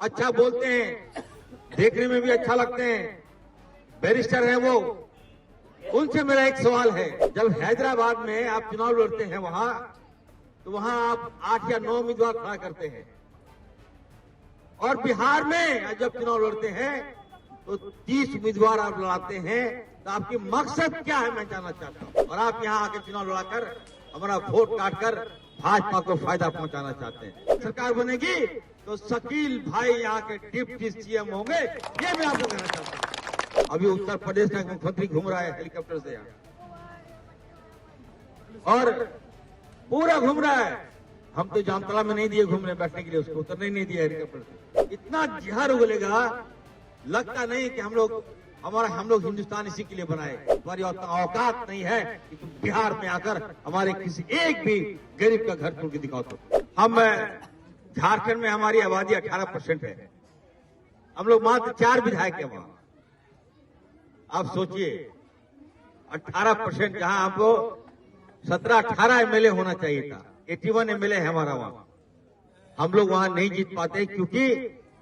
अच्छा बोलते हैं, देखने में भी अच्छा लगते हैं, बैरिस्टर है वो। उनसे मेरा एक सवाल है, जब हैदराबाद में आप चुनाव लड़ते हैं वहां, तो वहां आप 8 या 9 उम्मीदवार खड़ा करते हैं, और बिहार में जब चुनाव लड़ते हैं तो 30 उम्मीदवार आप लड़ाते हैं। तो आपकी मकसद क्या है, मैं जानना चाहता हूं। और आप यहां आकर चुनाव लड़ाकर हमारा वोट काटकर भाजपा को फायदा पहुंचाना चाहते हैं। सरकार बनेगी तो शकील भाई यहाँ के डिप्टी सीएम होंगे, ये मैं आपको कहना चाहता हूँ। अभी उत्तर प्रदेश का मुख्यमंत्री घूम रहा है हेलीकॉप्टर से यहाँ, और पूरा घूम रहा है। हम तो जामतला में नहीं दिए घूमने बैठने के लिए, उसको उतरने नहीं दिया हेलीकॉप्टर से। इतना जहर उगलेगा, लगता नहीं कि हम लोग हिंदुस्तान इसी के लिए बनाए। हमारी औकात नहीं है कि तुम बिहार में आकर हमारे किसी एक भी गरीब का घर तोड़ के दिखाओ। तो हम झारखंड में हमारी आबादी 18% है, हम लोग मात्र 4 विधायक है वहां। आप सोचिए 18%, जहां हमको 17-18 एमएलए होना चाहिए था, 81 एमएलए है हमारा वहां। हम लोग वहां नहीं जीत पाते क्योंकि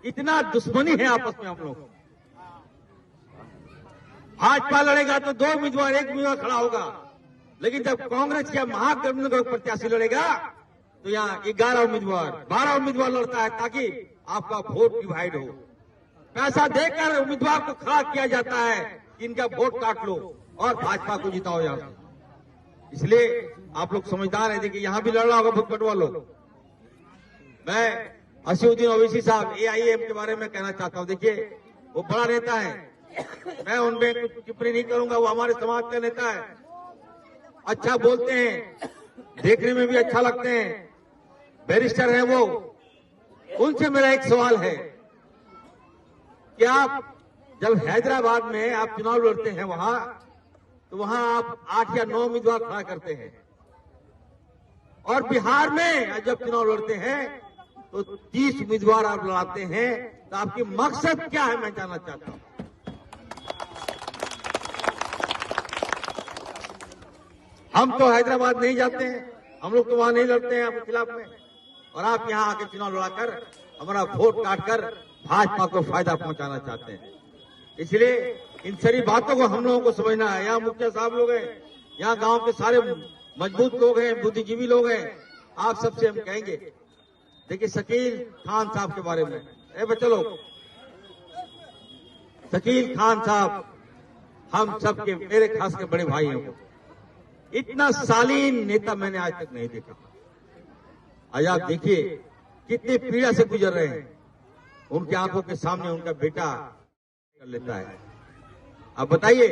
इतना दुश्मनी है आपस में हम लोग। भाजपा लड़ेगा तो 2 उम्मीदवार, 1 उम्मीदवार खड़ा होगा, लेकिन जब कांग्रेस या महागठबंधन का प्रत्याशी लड़ेगा तो यहाँ 11 उम्मीदवार, 12 उम्मीदवार लड़ता है, ताकि आपका वोट डिवाइड हो। पैसा देकर उम्मीदवार को खड़ा किया जाता है कि इनका वोट काट लो और भाजपा को जिताओ यहाँ से। इसलिए आप लोग समझदार हैं, देखिए यहाँ भी लड़ना होगा वोट बंटवा लो। मैं असीउद्दीन ओवैसी साहब AIM के बारे में कहना चाहता हूँ। देखिए वो बड़ा नेता है, मैं उनमें कुछ टिप्पणी नहीं करूंगा, वो हमारे समाज का नेता है। अच्छा बोलते हैं, देखने में भी अच्छा लगते हैं, बैरिस्टर है वो। उनसे मेरा एक सवाल है कि आप जब हैदराबाद में आप चुनाव लड़ते हैं वहां, तो वहां आप 8 या 9 उम्मीदवार खड़ा करते हैं, और बिहार में जब चुनाव लड़ते हैं तो 30 उम्मीदवार आप लड़ाते हैं। तो आपकी मकसद क्या है, मैं जानना चाहता हूं। हम तो हैदराबाद नहीं जाते हैं, हम लोग तो वहां नहीं लड़ते हैं आपके खिलाफ में, और आप यहां आकर चुनाव लड़ाकर हमारा वोट काटकर भाजपा को फायदा पहुंचाना चाहते हैं। इसलिए इन सारी बातों को हम लोगों को समझना है। यहाँ मुखिया साहब लोग हैं, यहाँ गांव के सारे मजबूत लोग हैं, बुद्धिजीवी लोग हैं। आप सबसे हम कहेंगे, देखिए शकील खान साहब के बारे में, बच्चे लोग, शकील खान साहब हम सबके, मेरे खास के बड़े भाई हैं। इतना शालीन नेता मैंने आज तक नहीं देखा। आज आप देखिए कितनी पीड़ा से गुजर रहे हैं, उनकी आंखों के सामने उनका बेटा कर लेता है। अब बताइए,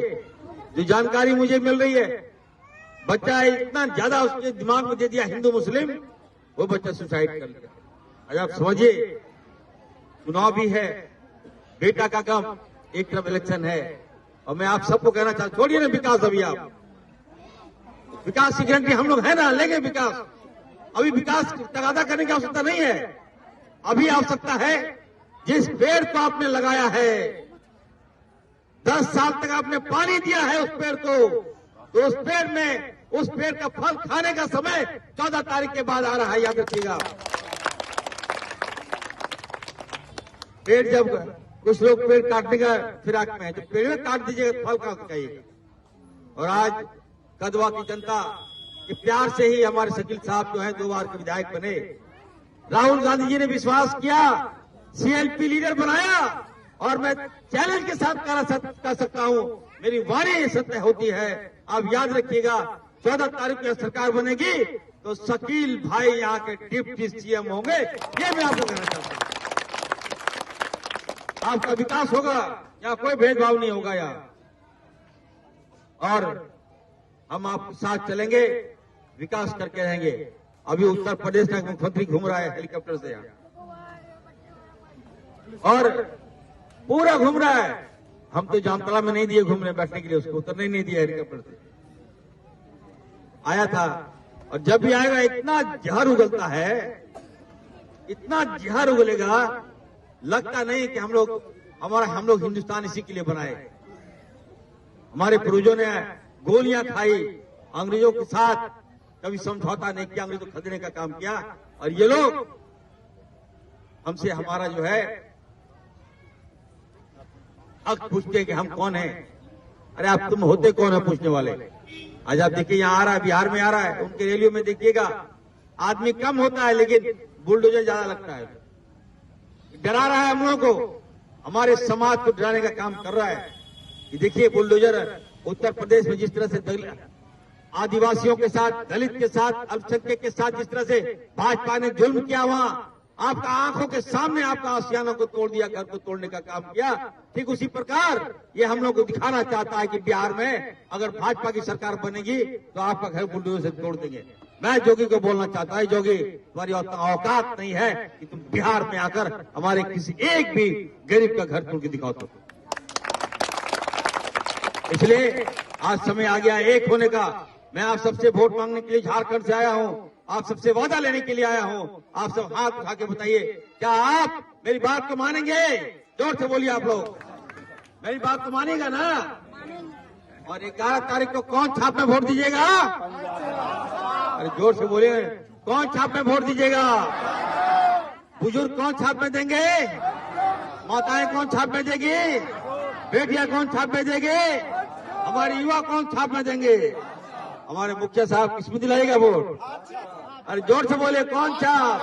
जो जानकारी मुझे मिल रही है, बच्चा इतना ज्यादा उसके दिमाग में दे दिया हिंदू मुस्लिम, वो बच्चा सुसाइड कर लिया। आज आप समझिए, चुनाव भी है, बेटा का गम, एक तरफ इलेक्शन है। और मैं आप सबको कहना चाहता हूं, छोड़िए ना विकास, अभी आप विकास की गारंटी हम लोग है ना, लेंगे विकास। अभी विकास तगादा करने की आवश्यकता नहीं है। अभी आवश्यकता है, जिस पेड़ को आपने लगाया है, 10 साल तक आपने पानी दिया है उस पेड़ को, तो उस पेड़ का फल खाने का समय 14 तारीख के बाद आ रहा है, याद रखिएगा। पेड़, जब कुछ लोग पेड़ काटने का फिराक में है, तो पेड़ में काट दीजिएगा, फल कहां से खाइएगा। और आज कदवा की जनता के प्यार से ही हमारे शकील साहब जो है 2 बार के विधायक बने। राहुल गांधी जी ने विश्वास किया, CLP लीडर बनाया, और मैं चैलेंज के साथ कह सकता हूं, मेरी वाणी सत्य होती है। आप याद रखिएगा, 14 तारीख को सरकार बनेगी तो शकील भाई यहाँ के डिप्टी सीएम होंगे, ये मैं आपको कहना चाहता हूं। आपका विकास होगा, यहाँ कोई भेदभाव नहीं होगा यहाँ, और हम आपके साथ चलेंगे, विकास करके रहेंगे। अभी उत्तर प्रदेश का मुख्यमंत्री घूम रहा है हेलीकॉप्टर से यहाँ, और पूरा घूम रहा है। हम तो जामतला में नहीं दिए घूमने बैठने के लिए, उसको उतरने नहीं दिया हेलीकॉप्टर से। आया था, और जब भी आएगा इतना जहर उगलता है, इतना जहर उगलेगा, लगता नहीं कि हम लोग हिंदुस्तान इसी के लिए बनाए। हमारे पूर्वजों ने गोलियां खाई, अंग्रेजों के साथ कभी समझौता नहीं किया, अंग्रेजों को खदेड़ने का काम किया, और ये लोग हमसे हमारा जो है हक पूछते हैं कि हम कौन हैं। अरे आप तुम होते कौन है पूछने वाले। आज आप देखिए यहाँ आ रहा है, बिहार में आ रहा है, उनके रैलियों में देखिएगा आदमी कम होता है लेकिन बुलडोजर ज्यादा लगता है। डरा रहा है हम लोगों को, हमारे समाज को डराने का काम कर रहा है। ये देखिए बुलडोजर उत्तर प्रदेश में जिस तरह से आदिवासियों के साथ, दलित के साथ, अल्पसंख्यक के साथ जिस तरह से भाजपा ने जुल्म किया, वहां आपका आंखों के सामने आपका आशियानों को तोड़ दिया, घर को तोड़ने का काम किया। ठीक उसी प्रकार ये हम लोग को दिखाना चाहता है कि बिहार में अगर भाजपा की सरकार बनेगी तो आपका घर बुलडोजर से तोड़ देंगे। मैं जोगी को बोलना चाहता है, जोगी तुम्हारी औकात नहीं है कि तुम बिहार में आकर हमारे किसी एक भी गरीब का घर तोड़ के दिखाओ। तो इसलिए आज समय आ गया एक होने का। मैं आप सबसे वोट मांगने के लिए झारखंड से आया हूं, आप सबसे वादा लेने के लिए आया हूं। आप सब हाथ उठा के बताइए, क्या आप मेरी बात को मानेंगे? जोर से बोलिए आप लोग, मेरी बात को मानेगा ना? और 11 तारीख को कौन छाप में वोट दीजिएगा? अरे जोर से बोलिए, कौन छाप में वोट दीजिएगा? बुजुर्ग कौन छाप में देंगे? माताएं कौन छाप में देगी? बेटियां कौन छाप में देंगे? हमारे युवा कौन छाप में देंगे? हमारे मुखिया साहब किसमें दिलाएगा वोट? अरे जोर से बोले, कौन छाप?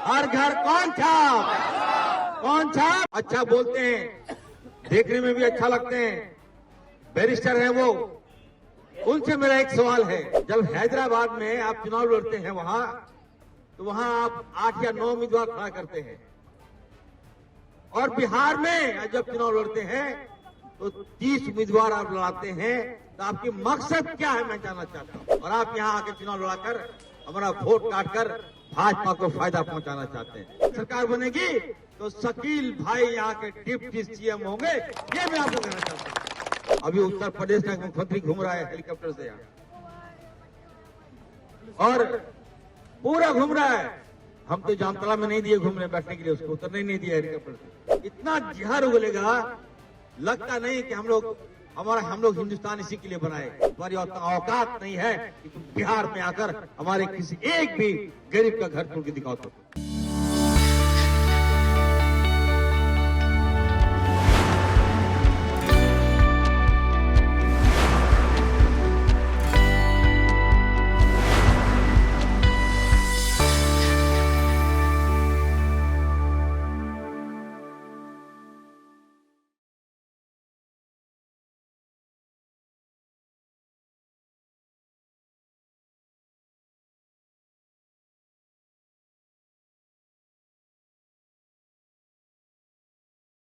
हर घर कौन छाप? कौन छाप? अच्छा बोलते हैं, देखने में भी अच्छा लगते हैं, बैरिस्टर है वो। उनसे मेरा एक सवाल है, जब हैदराबाद में आप चुनाव लड़ते हैं वहां, तो वहां आप 8 या 9 उम्मीदवार खड़ा करते हैं, और बिहार में जब चुनाव लड़ते हैं तो 30 उम्मीदवार आप लड़ाते हैं। तो आपकी मकसद क्या है मैं जानना चाहता हूं। और आप यहाँ आकर चुनाव लड़ाकर हमारा वोट काटकर भाजपा को फायदा पहुंचाना चाहते हैं। सरकार बनेगी तो शकील भाई यहाँ के डिप्टी सीएम होंगे, ये मैं आपको कहना चाहता हूँ। अभी उत्तर प्रदेश का मुख्यमंत्री घूम रहा है हेलीकॉप्टर से यहाँ, और पूरा घूम रहा है। हम तो जामतला में नहीं दिए घूमने बैठने के लिए, उसको उतरने नहीं दिया हेलीकॉप्टर से। इतना जहर उगलेगा, लगता नहीं कि हम लोग हिंदुस्तान इसी के लिए बनाए। तुम्हारी औकात नहीं है कि तुम बिहार में आकर हमारे किसी एक भी गरीब का घर तोड़ के दिखाओ। तो